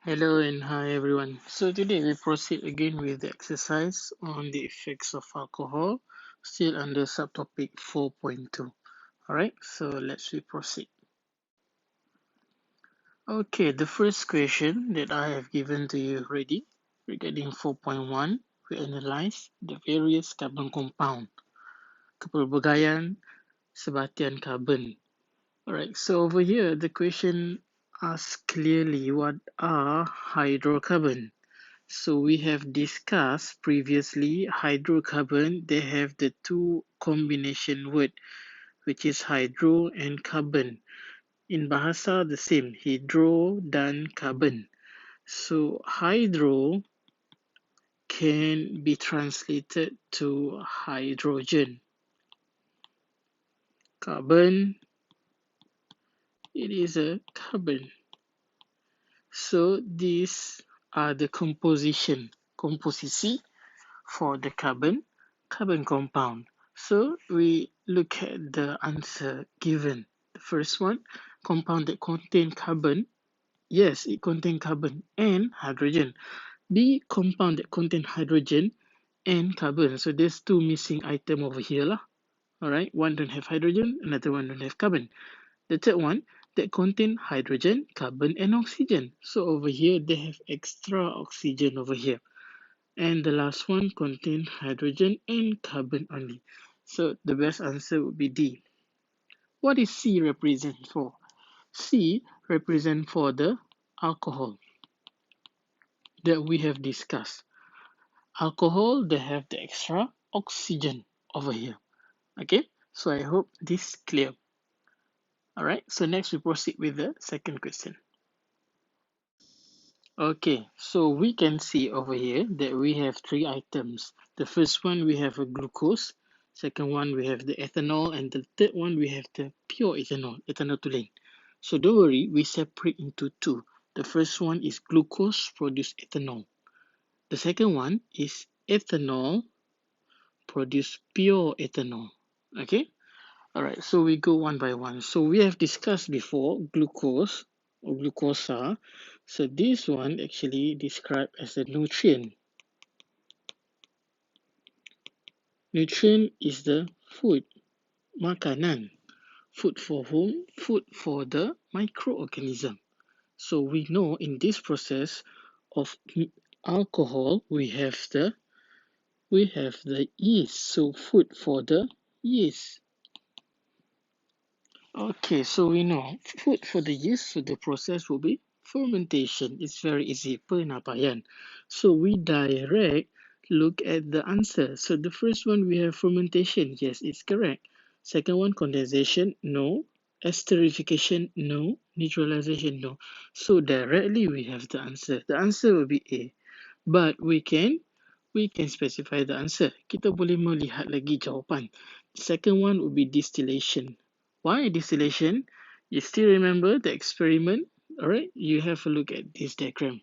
Hello and hi everyone. So today we proceed again with the exercise on the effects of alcohol, still under subtopic 4.2. Alright, so let's proceed. Okay, the first question that I have given to you already regarding 4.1, we analyze the various carbon compound, kepelbagaian sebatian carbon. Alright, so over here the question asks clearly what are hydrocarbon. So we have discussed previously hydrocarbon, they have the two combination word which is hydro and carbon. In bahasa the same, hidro dan carbon. So hydro can be translated to hydrogen. Carbon, it is a carbon. So these are the composisi for the carbon compound. So we look at the answer given. The first one, compound that contain carbon. Yes, it contains carbon and hydrogen. B, compound that contain hydrogen and carbon. So there's two missing item over here lah. Alright, one don't have hydrogen, another one don't have carbon. The third one that contain hydrogen, carbon and oxygen. So over here they have extra oxygen over here. And the last one contain hydrogen and carbon only. So the best answer would be D. What is C represent for? C represent for the alcohol that we have discussed. Alcohol, they have the extra oxygen over here. Okay, so I hope this is clear. Alright, so next we proceed with the second question. Okay, so we can see over here that we have three items. The first one we have a glucose, second one we have the ethanol, and the third one we have the pure ethanol, ethanol toluene. So don't worry, we separate into two. The first one is glucose produce ethanol. The second one is ethanol produce pure ethanol. Okay, alright, so we go one by one. So we have discussed before glucose or glucosa. So this one actually described as a nutrient. Nutrient is the food, makanan. Food for whom? Food for the microorganism. So we know in this process of alcohol we have the yeast. So food for the yeast. Okay, so we know food for the yeast, so the process will be fermentation. It's very easy, penyampaian. So we direct look at the answer. So the first one we have fermentation. Yes, it's correct. Second one, condensation. No. Esterification. No. Neutralization. No. So directly we have the answer. The answer will be A. But we can specify the answer. Kita boleh melihat lagi jawapan. The second one would be distillation. Why distillation? You still remember the experiment? Alright, you have a look at this diagram.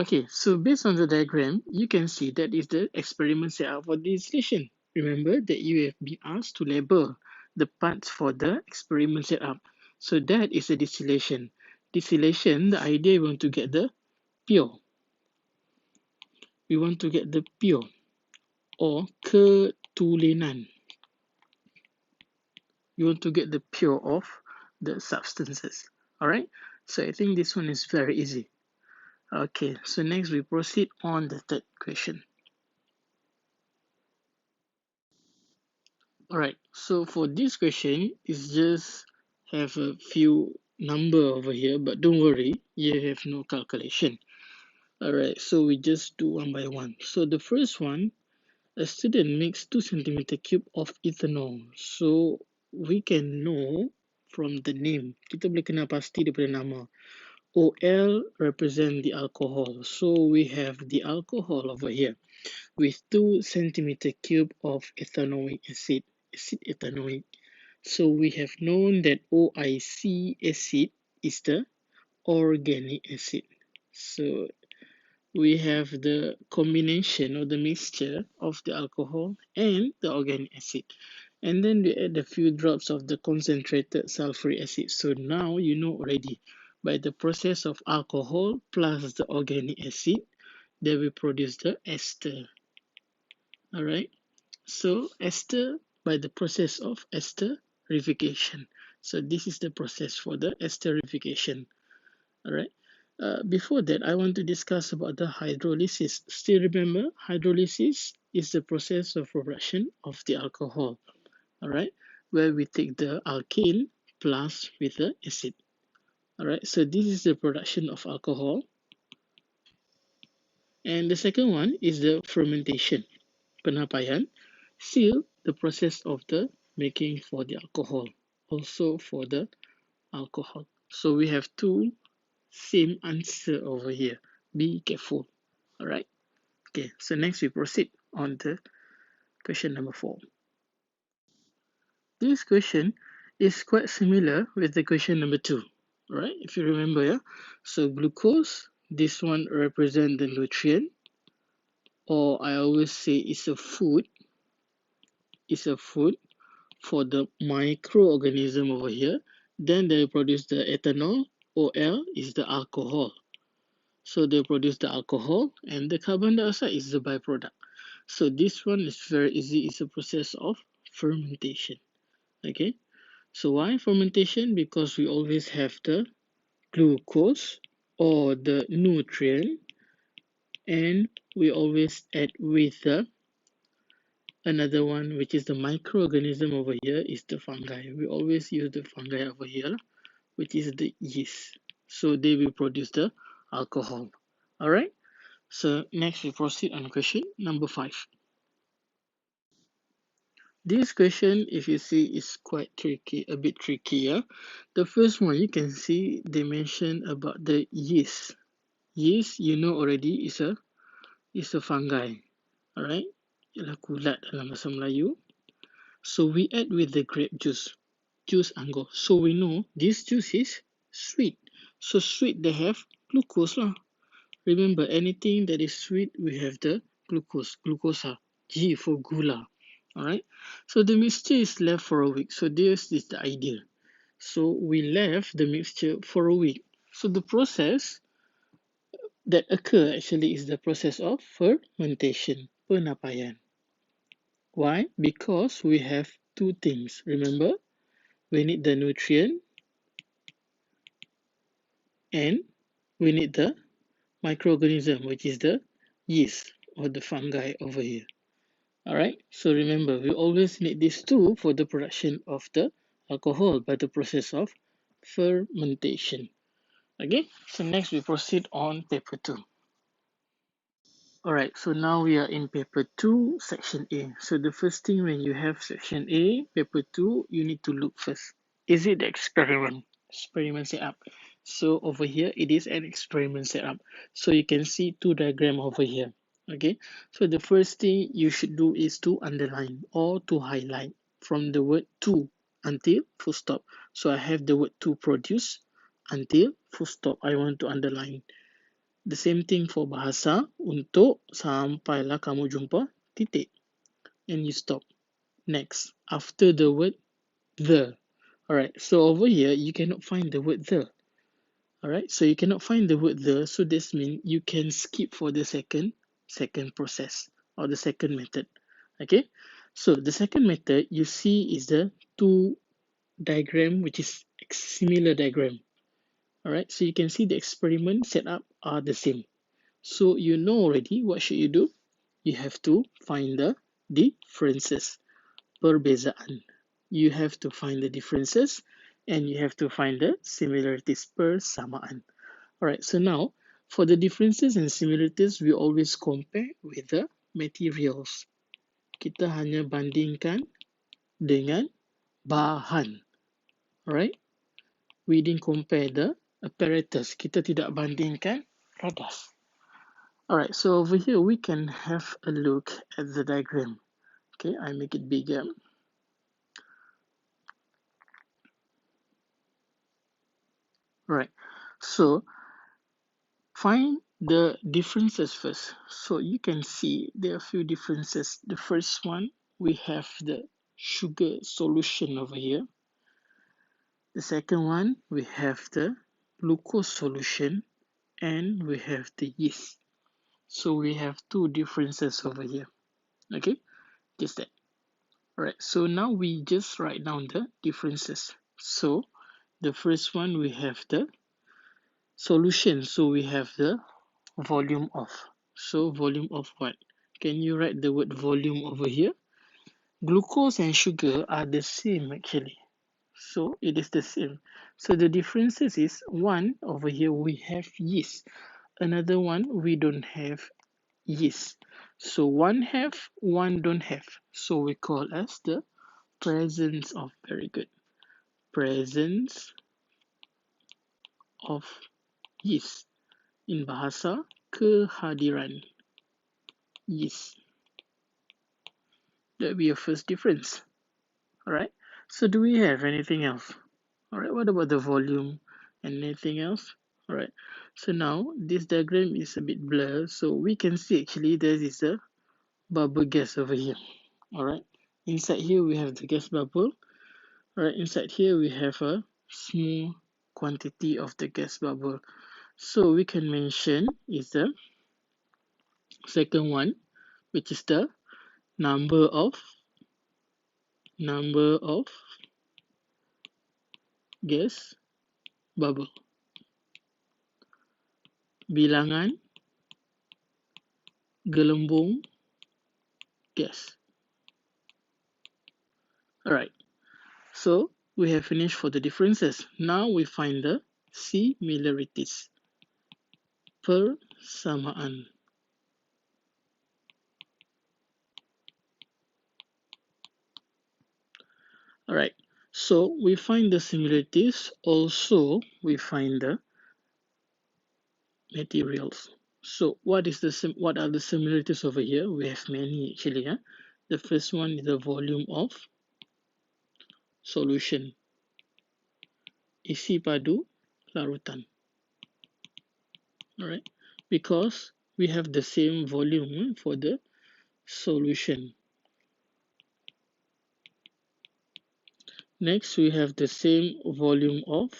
Okay, so based on the diagram, you can see that is the experiment set up for distillation. Remember that you have been asked to label the parts for the experiment set up. So that is a distillation. Distillation, the idea we want to get the pure. We want to get the pure or ketulenan. You want to get the pure of the substances. Alright, so I think this one is very easy. Okay, so next we proceed on the third question. Alright, so for this question, it's just have a few number over here, but don't worry, you have no calculation. Alright, so we just do one by one. So the first one, a student makes 2 centimeter cube of ethanol. So we can know from the name. Kita boleh kenal pasti daripada nama. OL represent the alcohol. So we have the alcohol over here with 2 centimeter cube of ethanoic acid, ethanoic. So we have known that OIC acid is the organic acid. So we have the combination or the mixture of the alcohol and the organic acid. and then we add a few drops of the concentrated sulfuric acid. So now you know already, by the process of alcohol plus the organic acid, they will produce the ester. All right. So ester, by the process of esterification. So this is the process for the esterification. All right. Before that, I want to discuss about the hydrolysis. Still remember, hydrolysis is the process of production of the alcohol. All right, where we take the alkane plus with the acid. All right, so this is the production of alcohol. And the second one is the fermentation, penyampaian, still the process of the making for the alcohol, also for the alcohol. So we have two same answer over here. Be careful. All right. Okay. So next we proceed on the question number 4. This question is quite similar with the question number 2. All right. If you remember, yeah. So glucose. This one represent the nutrient, or I always say it's a food. It's a food for the microorganism over here. Then they produce the ethanol. OL is the alcohol. So they produce the alcohol, and the carbon dioxide is the byproduct. So this one is very easy. It's a process of fermentation. Okay. So why fermentation? Because we always have the glucose or the nutrient, and we always add with the another one, which is the microorganism over here, is the fungi. We always use the fungi over here, which is the yeast. So they will produce the alcohol. All right. So next we proceed on question number 5. This question, if you see, is quite tricky, a bit tricky. Yeah? The first one, you can see they mention about the yeast. Yeast, you know already, is a fungi. Alright? Ialah kulat dalam bahasa Melayu. So we add with the grape juice, juice anggur. So we know this juice is sweet. So sweet, they have glucose lah. Remember, anything that is sweet, we have the glucose, glucosa, G for gula. Alright, so the mixture is left for a week. So this is the idea. So we left the mixture for a week. So the process that occur actually is the process of fermentation, penyampaian. Why? Because we have two things. Remember, we need the nutrient and we need the microorganism, which is the yeast or the fungi over here. Alright, so remember, we always need these two for the production of the alcohol by the process of fermentation. Okay, so next we proceed on paper 2. Alright, so now we are in paper 2, section A. So the first thing when you have section A, paper 2, you need to look first. Is it the experiment? Experiment setup. So over here, it is an experiment setup. So you can see two diagram over here. Okay, so the first thing you should do is to underline or to highlight from the word to until full stop. So I have the word to produce until full stop. I want to underline. The same thing for bahasa, untuk sampailah kamu jumpa titik, and you stop. Next, after the word the. Alright, so over here you cannot find the word the. Alright, so you cannot find the word the, so this means you can skip for the second process or the second method. Okay, so the second method you see is the two diagram, which is similar diagram. Alright, so you can see the experiment setup are the same. So you know already what should you do? You have to find the differences, perbezaan. You have to find the differences and you have to find the similarities, persamaan. Alright, so now for the differences and similarities, we always compare with the materials. Kita hanya bandingkan dengan bahan. Alright, we didn't compare the apparatus. Kita tidak bandingkan radas. Alright, so over here we can have a look at the diagram. Okay, I make it bigger. Right, so find the differences first. So you can see there are a few differences. The first one, we have the sugar solution over here. The second one, we have the glucose solution, and we have the yeast. So we have two differences over here. Okay, just that. Alright, so now we just write down the differences. So the first one, we have the solution. So we have the volume of. So volume of what? Can you write the word volume over here? Glucose and sugar are the same actually. So it is the same. So the differences is one over here we have yeast. Another one we don't have yeast. So one have, one don't have. So we call as the presence of, very good, presence of yeast. In bahasa, kehadiran yeast. That will be your first difference. Alright. So do we have anything else? Alright, what about the volume and anything else? Alright. So now this diagram is a bit blurred, so we can see actually there is a bubble gas over here. Alright. Inside here we have the gas bubble. Alright, inside here we have a small quantity of the gas bubble. So we can mention is the second one, which is the number of gas bubble. Bilangan gelembung gas. Alright, so we have finished for the differences. Now we find the similarities. Persamaan. Alright, so we find the similarities. Also, we find the materials. So what are the similarities over here? We have many actually. The first one is the volume of solution. Isi padu larutan. Alright, because we have the same volume for the solution. Next, we have the same volume of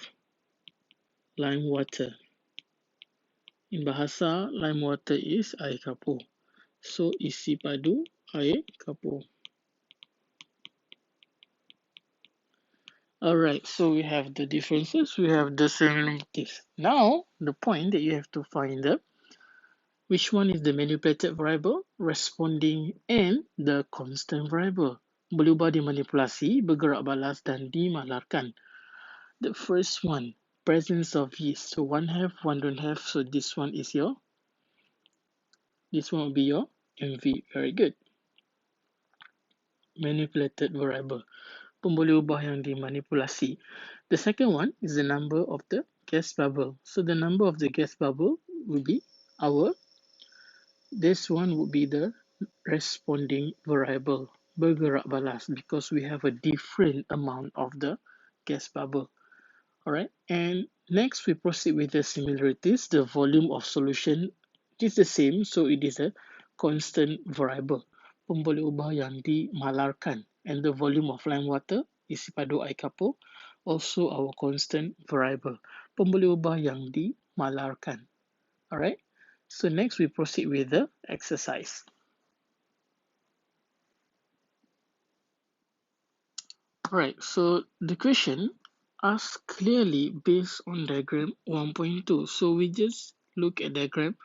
lime water. In bahasa, lime water is air kapur. So isi padu air kapur. Alright, so we have the differences, we have the similarities. Now, the point that you have to find out which one is the manipulated variable, responding, and the constant variable. Berubah dimanipulasi, bergerak balas, dan dimalarkan. The first one, presence of yeast. So one have, one don't have. So this one will be your MV. Very good. Manipulated variable. Pemboleh ubah yang dimanipulasi. The second one is the number of the gas bubble. So the number of the gas bubble will be this one would be the responding variable, bergerak balas, because we have a different amount of the gas bubble. Alright, and next we proceed with the similarities. The volume of solution is the same, so it is a constant variable. Pemboleh ubah yang dimalarkan, and the volume of lime water, isi padu air kapur, also our constant variable. Pemboleh ubah yang dimalarkan. Alright, so next we proceed with the exercise. Alright, so the question asks clearly based on diagram 1.2. So we just look at diagram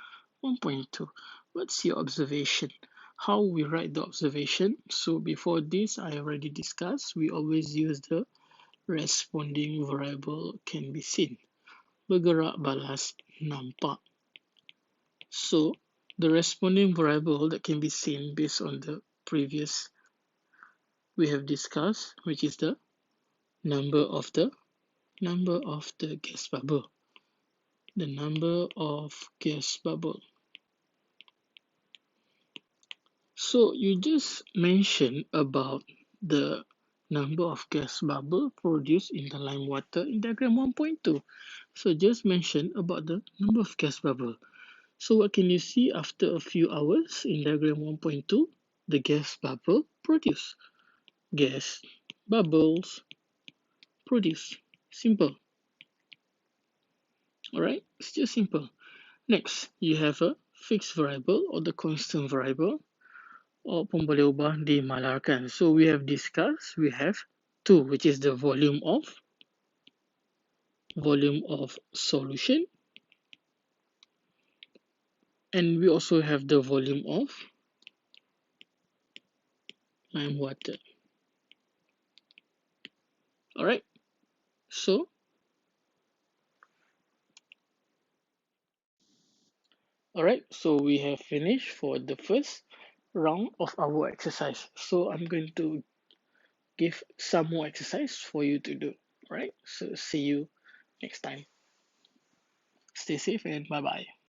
1.2. What's your observation? How we write the observation? So before this, I already discussed, we always use the responding variable can be seen. Bergerak balas nampak. So the responding variable that can be seen based on the previous we have discussed, which is the number of the gas bubble. The number of gas bubble. So you just mentioned about the number of gas bubble produced in the lime water in diagram 1.2. So just mention about the number of gas bubble. So what can you see after a few hours in diagram 1.2? The gas bubble produced. gas, bubbles, produce. Simple. Alright, still simple. Next, you have a fixed variable or the constant variable or pun boleh ubah dimalarkan. So we have discussed, we have two, which is the volume of solution, and we also have the volume of lime water. Alright, so we have finished for the first round of our exercise. So I'm going to give some more exercise for you to do. Alright, so see you next time. Stay safe and bye bye.